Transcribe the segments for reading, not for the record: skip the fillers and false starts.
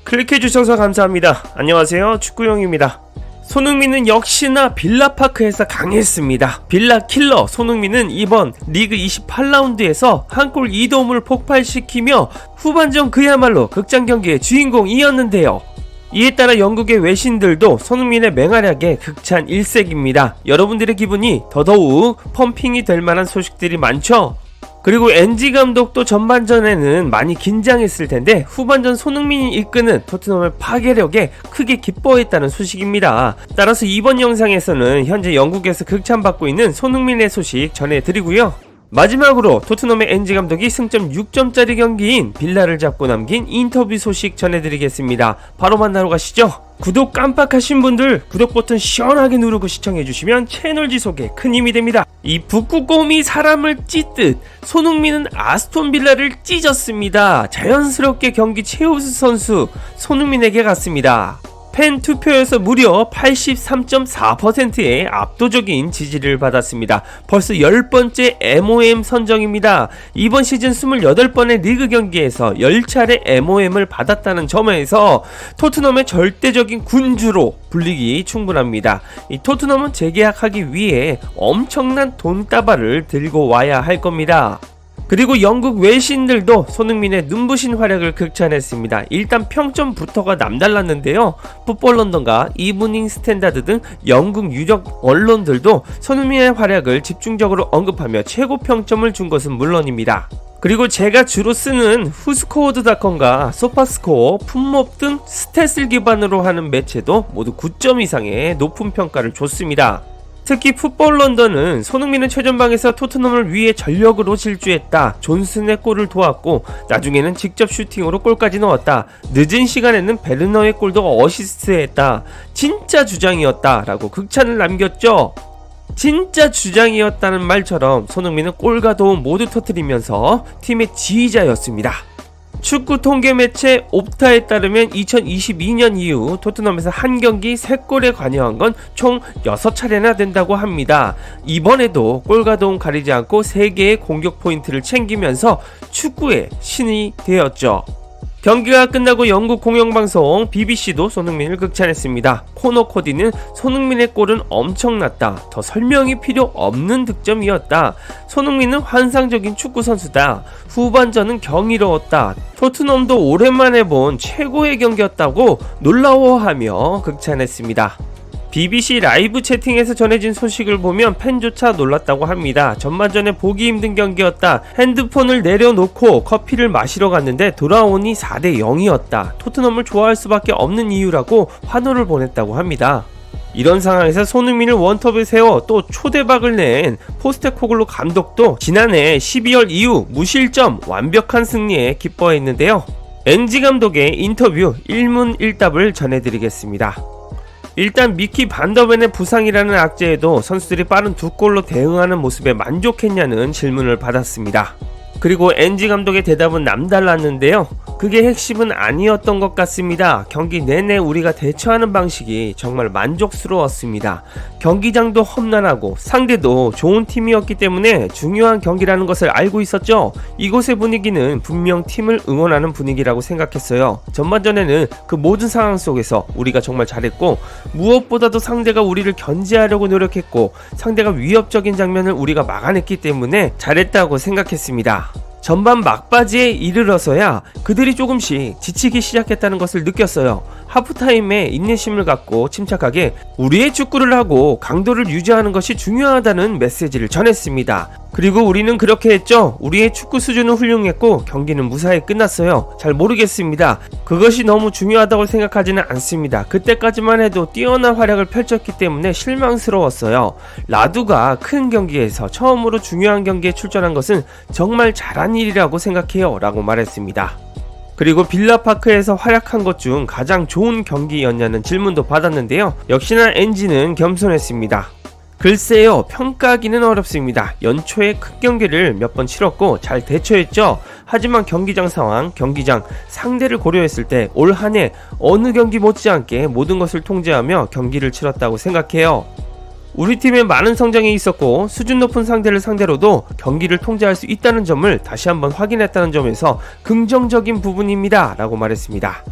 클릭해주셔서 감사합니다. 안녕하세요, 축구용입니다. 손흥민은 역시나 빌라파크에서 강했습니다. 빌라킬러 손흥민은 이번 리그 28라운드에서 한 골 2도움을 폭발시키며 후반전 그야말로 극장경기의 주인공이었는데요. 이에 따라 영국의 외신들도 손흥민의 맹활약에 극찬 일색입니다. 여러분들의 기분이 더더욱 펌핑이 될 만한 소식들이 많죠? 그리고 엔지 감독도 전반전에는 많이 긴장했을 텐데 후반전 손흥민이 이끄는 토트넘의 파괴력에 크게 기뻐했다는 소식입니다. 따라서 이번 영상에서는 현재 영국에서 극찬받고 있는 손흥민의 소식 전해드리고요. 마지막으로 토트넘의 엔지 감독이 승점 6점짜리 경기인 빌라를 잡고 남긴 인터뷰 소식 전해드리겠습니다. 바로 만나러 가시죠. 구독 깜빡하신 분들 구독 버튼 시원하게 누르고 시청해주시면 채널 지속에 큰 힘이 됩니다. 이 북극곰이 사람을 찢듯 손흥민은 아스톤 빌라를 찢었습니다. 자연스럽게 경기 최우수 선수 손흥민에게 갔습니다. 팬 투표에서 무려 83.4%의 압도적인 지지를 받았습니다. 벌써 10번째 MOM 선정입니다. 이번 시즌 28번의 리그 경기에서 10차례 MOM을 받았다는 점에서 토트넘의 절대적인 군주로 불리기 충분합니다. 이 토트넘은 재계약하기 위해 엄청난 돈다발을 들고 와야 할 겁니다. 그리고 영국 외신들도 손흥민의 눈부신 활약을 극찬했습니다. 일단 평점부터가 남달랐는데요. 풋볼 런던과 이브닝 스탠다드 등 영국 유력 언론들도 손흥민의 활약을 집중적으로 언급하며 최고 평점을 준 것은 물론입니다. 그리고 제가 주로 쓰는 후스코어드닷컴과 소파스코어, 풋몹 등 스탯을 기반으로 하는 매체도 모두 9점 이상의 높은 평가를 줬습니다. 특히 풋볼 런던은 손흥민은 최전방에서 토트넘을 위해 전력으로 질주했다. 존슨의 골을 도왔고 나중에는 직접 슈팅으로 골까지 넣었다. 늦은 시간에는 베르너의 골도 어시스트했다. 진짜 주장이었다 라고 극찬을 남겼죠. 진짜 주장이었다는 말처럼 손흥민은 골과 도움 모두 터뜨리면서 팀의 지휘자였습니다. 축구 통계 매체 옵타에 따르면 2022년 이후 토트넘에서 한 경기 3골에 관여한 건 총 6차례나 된다고 합니다. 이번에도 골과 도움 가리지 않고 3개의 공격 포인트를 챙기면서 축구의 신이 되었죠. 경기가 끝나고 영국 공영방송 BBC도 손흥민을 극찬했습니다. 코너 코디는 손흥민의 골은 엄청났다. 더 설명이 필요 없는 득점이었다. 손흥민은 환상적인 축구 선수다. 후반전은 경이로웠다. 토트넘도 오랜만에 본 최고의 경기였다고 놀라워하며 극찬했습니다. BBC 라이브 채팅에서 전해진 소식을 보면 팬조차 놀랐다고 합니다. 전반전에 보기 힘든 경기였다. 핸드폰을 내려놓고 커피를 마시러 갔는데 돌아오니 4대 0이었다. 토트넘을 좋아할 수밖에 없는 이유라고 환호를 보냈다고 합니다. 이런 상황에서 손흥민을 원톱에 세워 또 초대박을 낸 포스테코글루 감독도 지난해 12월 이후 무실점 완벽한 승리에 기뻐했는데요. 엔지 감독의 인터뷰 일문일답을 전해드리겠습니다. 일단 미키 반더벤의 부상이라는 악재에도 선수들이 빠른 2골로 대응하는 모습에 만족했냐는 질문을 받았습니다. 그리고 엔지 감독의 대답은 남달랐는데요. 그게 핵심은 아니었던 것 같습니다. 경기 내내 우리가 대처하는 방식이 정말 만족스러웠습니다. 경기장도 험난하고 상대도 좋은 팀이었기 때문에 중요한 경기라는 것을 알고 있었죠. 이곳의 분위기는 분명 팀을 응원하는 분위기라고 생각했어요. 전반전에는 그 모든 상황 속에서 우리가 정말 잘했고 무엇보다도 상대가 우리를 견제하려고 노력했고 상대가 위협적인 장면을 우리가 막아냈기 때문에 잘했다고 생각했습니다. 전반 막바지에 이르러서야 그들이 조금씩 지치기 시작했다는 것을 느꼈어요. 하프타임에 인내심을 갖고 침착하게 우리의 축구를 하고 강도를 유지하는 것이 중요하다는 메시지를 전했습니다. 그리고 우리는 그렇게 했죠. 우리의 축구 수준은 훌륭했고 경기는 무사히 끝났어요. 잘 모르겠습니다. 그것이 너무 중요하다고 생각하지는 않습니다. 그때까지만 해도 뛰어난 활약을 펼쳤기 때문에 실망스러웠어요. 라두가 큰 경기에서 처음으로 중요한 경기에 출전한 것은 정말 잘한 일이라고 생각해요 라고 말했습니다. 그리고 빌라파크에서 활약한 것 중 가장 좋은 경기였냐는 질문도 받았는데요. 역시나 엔지는 겸손했습니다. 글쎄요, 평가하기는 어렵습니다. 연초에 큰 경기를 몇 번 치렀고 잘 대처했죠. 하지만 경기장 상황, 경기장 상대를 고려했을 때 올 한 해 어느 경기 못지않게 모든 것을 통제하며 경기를 치렀다고 생각해요. 우리 팀에 많은 성장이 있었고 수준 높은 상대를 상대로도 경기를 통제할 수 있다는 점을 다시 한번 확인했다는 점에서 긍정적인 부분입니다 라고 말했습니다.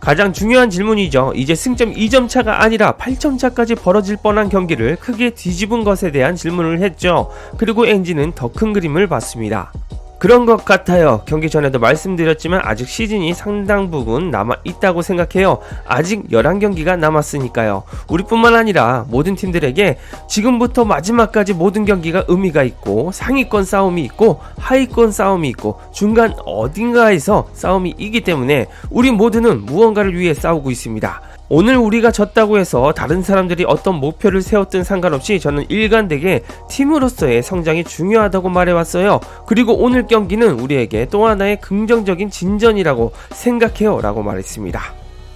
가장 중요한 질문이죠. 이제 승점 2점 차가 아니라 8점 차까지 벌어질 뻔한 경기를 크게 뒤집은 것에 대한 질문을 했죠. 그리고 NG는 더 큰 그림을 봤습니다. 그런 것 같아요. 경기 전에도 말씀드렸지만 아직 시즌이 상당 부분 남아있다고 생각해요. 아직 11경기가 남았으니까요. 우리뿐만 아니라 모든 팀들에게 지금부터 마지막까지 모든 경기가 의미가 있고, 상위권 싸움이 있고 하위권 싸움이 있고 중간 어딘가에서 싸움이 있기 때문에 우리 모두는 무언가를 위해 싸우고 있습니다. 오늘 우리가 졌다고 해서 다른 사람들이 어떤 목표를 세웠든 상관없이 저는 일관되게 팀으로서의 성장이 중요하다고 말해왔어요. 그리고 오늘 경기는 우리에게 또 하나의 긍정적인 진전이라고 생각해요 라고 말했습니다.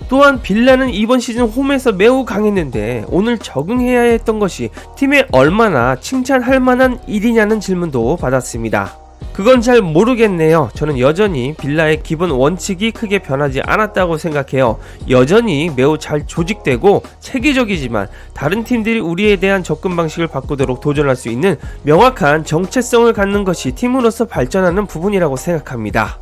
또한 빌라는 이번 시즌 홈에서 매우 강했는데 오늘 적응해야 했던 것이 팀에 얼마나 칭찬할 만한 일이냐는 질문도 받았습니다. 그건 잘 모르겠네요. 저는 여전히 빌라의 기본 원칙이 크게 변하지 않았다고 생각해요. 여전히 매우 잘 조직되고 체계적이지만 다른 팀들이 우리에 대한 접근 방식을 바꾸도록 도전할 수 있는 명확한 정체성을 갖는 것이 팀으로서 발전하는 부분이라고 생각합니다.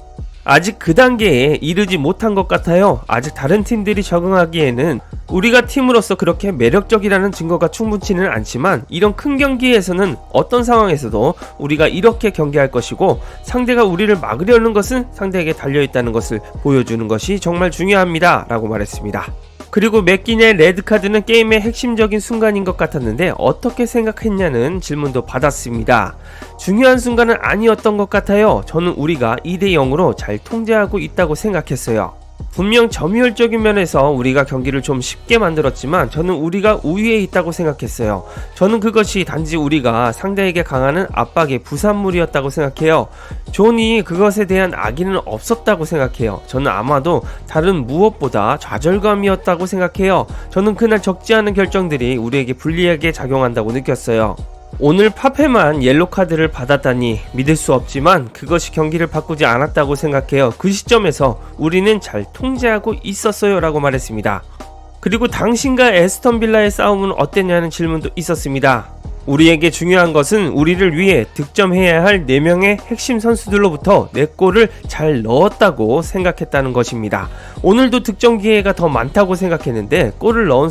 아직 그 단계에 이르지 못한 것 같아요. 아직 다른 팀들이 적응하기에는 우리가 팀으로서 그렇게 매력적이라는 증거가 충분치는 않지만 이런 큰 경기에서는 어떤 상황에서도 우리가 이렇게 경기할 것이고 상대가 우리를 막으려는 것은 상대에게 달려있다는 것을 보여주는 것이 정말 중요합니다 라고 말했습니다. 그리고 맥기냐의 레드카드는 게임의 핵심적인 순간인 것 같았는데 어떻게 생각했냐는 질문도 받았습니다. 중요한 순간은 아니었던 것 같아요. 저는 우리가 2대0으로 잘 통제하고 있다고 생각했어요. 분명 점유율적인 면에서 우리가 경기를 좀 쉽게 만들었지만 저는 우리가 우위에 있다고 생각했어요. 저는 그것이 단지 우리가 상대에게 강하는 압박의 부산물이었다고 생각해요. 존이 그것에 대한 악의는 없었다고 생각해요. 저는 아마도 다른 무엇보다 좌절감이었다고 생각해요. 저는 그날 적지 않은 결정들이 우리에게 불리하게 작용한다고 느꼈어요. 오늘 파페만 옐로카드를 받았다니 믿을 수 없지만 그것이 경기를 바꾸지 않았다고 생각해요. 그 시점에서 우리는 잘 통제하고 있었어요 라고 말했습니다. 그리고 당신과 에스턴 빌라의 싸움은 어땠냐는 질문도 있었습니다. 우리에게 중요한 것은 우리를 위해 득점해야 할 4명의 핵심 선수들로부터 4골을 잘 넣었다고 생각했다는 것입니다. 오늘도 득점 기회가 더 많다고 생각했는데 골을 넣은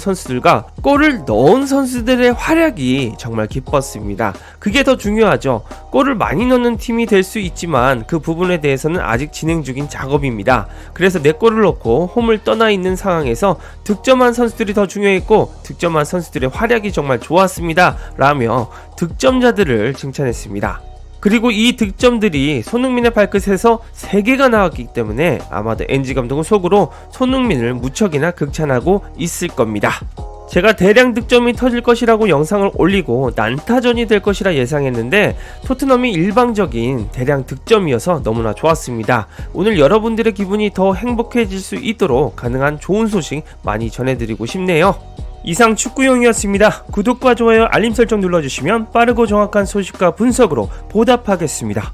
선수들의 활약이 정말 기뻤습니다. 그게 더 중요하죠. 골을 많이 넣는 팀이 될 수 있지만 그 부분에 대해서는 아직 진행 중인 작업입니다. 그래서 4골을 넣고 홈을 떠나 있는 상황에서 득점한 선수들이 더 중요했고 득점한 선수들의 활약이 정말 좋았습니다 라며 득점자들을 칭찬했습니다. 그리고 이 득점들이 손흥민의 발끝에서 3개가 나왔기 때문에 아마도 NG 감독은 속으로 손흥민을 무척이나 극찬하고 있을 겁니다. 제가 대량 득점이 터질 것이라고 영상을 올리고 난타전이 될 것이라 예상했는데 토트넘이 일방적인 대량 득점이어서 너무나 좋았습니다. 오늘 여러분들의 기분이 더 행복해질 수 있도록 가능한 좋은 소식 많이 전해드리고 싶네요. 이상 축구용이었습니다. 구독과 좋아요 알림 설정 눌러주시면 빠르고 정확한 소식과 분석으로 보답하겠습니다.